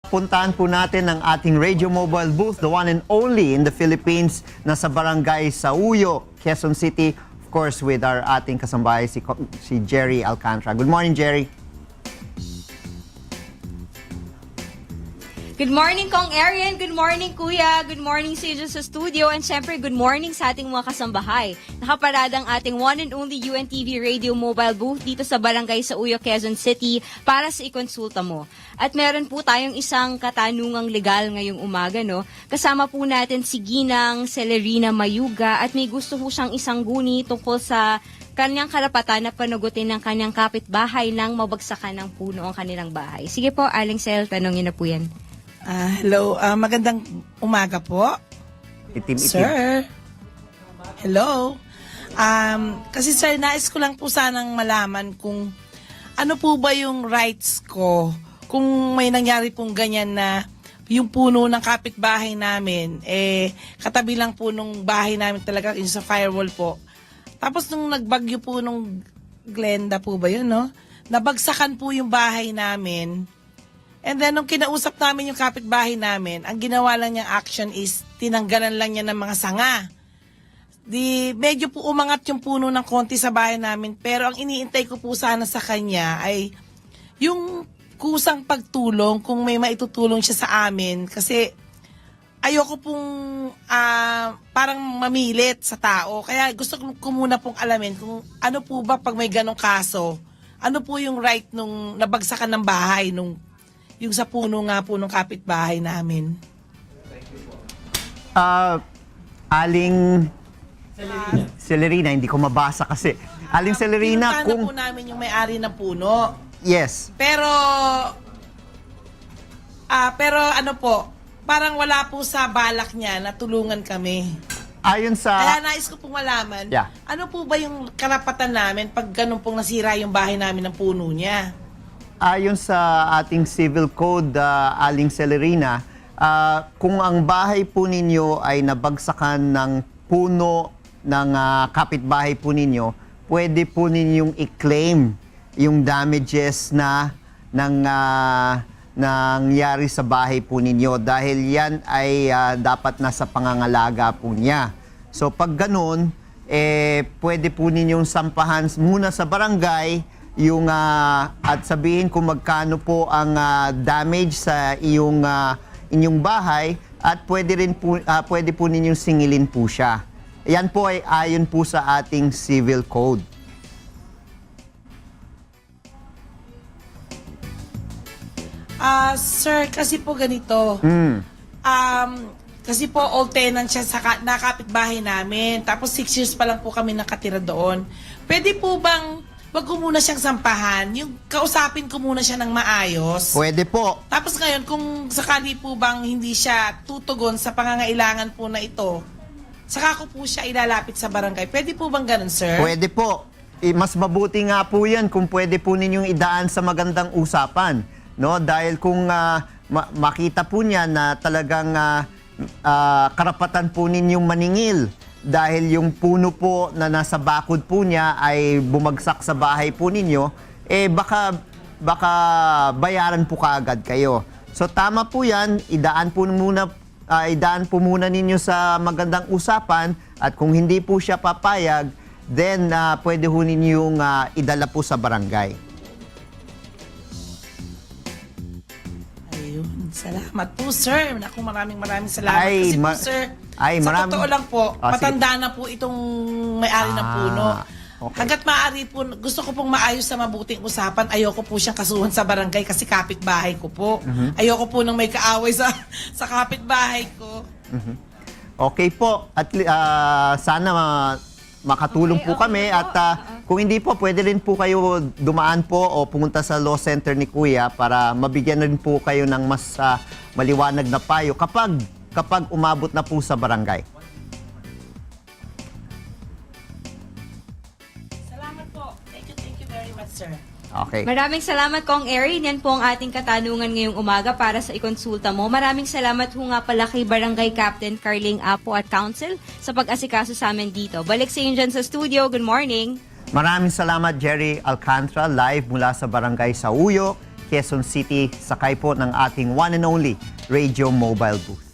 Puntahan po natin ang ating radio mobile booth, the one and only in the Philippines, na sa Barangay Sauyo, Quezon City, of course, with our ating kasambahay, si Jerry Alcantara. Good morning, Jerry. Good morning, Kong Arian. Good morning, Kuya. Good morning sa inyo sa studio. And syempre, good morning sa ating mga kasambahay. Nakaparada ang ating one and only UNTV Radio Mobile Booth dito sa Barangay Sauyo, Quezon City para sa ikonsulta mo. At meron po tayong isang katanungang legal ngayong umaga, no? Kasama po natin si Ginang Celerina Mayuga at may gusto po siyang isang guni tungkol sa kanyang karapatan na panagutin ng kanyang kapitbahay nang mabagsakan ng puno ang kanilang bahay. Sige po, Aling Cel, tanongin na po yan. Hello, magandang umaga po. Sir. Hello. Kasi sir, nais ko lang po sanang malaman kung ano po ba yung rights ko kung may nangyari pong ganyan na yung puno ng kapitbahay namin, katabi lang po nung bahay namin talaga yung sa firewall po. Tapos nung nagbagyo po nung Glenda po ba yun, no? Nabagsakan po yung bahay namin. And then, nung kinausap namin yung kapitbahay namin, ang ginawa lang niyang action is tinanggalan lang niya ng mga sanga. Medyo po umangat yung puno ng konti sa bahay namin, pero ang iniintay ko po sana sa kanya ay yung kusang pagtulong kung may maitutulong siya sa amin. Kasi ayoko pong parang mamilit sa tao. Kaya gusto ko muna pong alamin kung ano po ba pag may ganong kaso, ano po yung right nung nabagsakan ng bahay yung sa puno nga po ng kapitbahay namin. Aling Celerina, hindi ko mabasa kasi. Aling Celerina, pinuntahan na po namin yung may-ari ng puno. Yes. Pero ano po, parang wala po sa balak niya na tulungan kami. Ayon sa... Kaya nais ko pong malaman, ano po ba yung karapatan namin pag ganun pong nasira yung bahay namin ng puno niya? Ayon sa ating civil code, Aling Celerina, kung ang bahay po ninyo ay nabagsakan ng puno ng kapitbahay po ninyo, pwede po ninyong i-claim yung damages na nangyari sa bahay po ninyo dahil yan ay dapat nasa pangangalaga po niya. So pag ganun, pwede po ninyong sampahan muna sa barangay yung at sabihin kung magkano po ang damage sa inyong bahay at pwede po ninyong singilin po siya. Yan po ay ayon po sa ating civil code. Sir, kasi po ganito. Kasi po old tenant siya sa nakapitbahay namin. Tapos 6 years pa lang po kami nakatira doon. Pwede po bang wag ko muna siyang sampahan, yung kausapin ko muna siya ng maayos. Pwede po. Tapos ngayon, kung sakali po bang hindi siya tutugon sa pangangailangan po na ito, saka ko po siya ilalapit sa barangay. Pwede po bang ganun, sir? Pwede po. Mas mabuti nga po yan kung pwede po ninyong idaan sa magandang usapan. No? Dahil kung makita po niya na talagang karapatan po ninyong maningil, dahil yung puno po na nasa bakod po niya ay bumagsak sa bahay po ninyo, baka bayaran po kaagad kayo. So tama po yan, idaan po muna ninyo sa magandang usapan at kung hindi po siya papayag, then pwede ho ninyong idala po sa barangay. Ayun, salamat po, sir. Naku, maraming salamat. Kasi po, sir, sa totoo lang po, matanda na po itong may-ari ng puno. Okay. Hanggat maaari po, gusto ko pong maayos sa mabuting usapan. Ayoko po siyang kasuhan sa barangay kasi kapitbahay ko po. Ayoko po nang may kaaway sa kapitbahay ko. Okay po. At sana makatulong po kami. At kung hindi po, pwede rin po kayo dumaan po o pumunta sa law center ni Kuya para mabigyan rin po kayo ng mas maliwanag na payo kapag umabot na po sa barangay. Salamat po. Thank you very much, sir. Okay. Maraming salamat, Kong Erin. Yan po ang ating katanungan ngayong umaga para sa ikonsulta mo. Maraming salamat ho nga pala kay Barangay Captain Carling Apo at Council sa pag-asikaso sa amin dito. Balik sa inyo dyan sa studio. Good morning. Maraming salamat, Jerry Alcantara, live mula sa Barangay Sauyo, Quezon City, sakay po ng ating one and only radio mobile booth.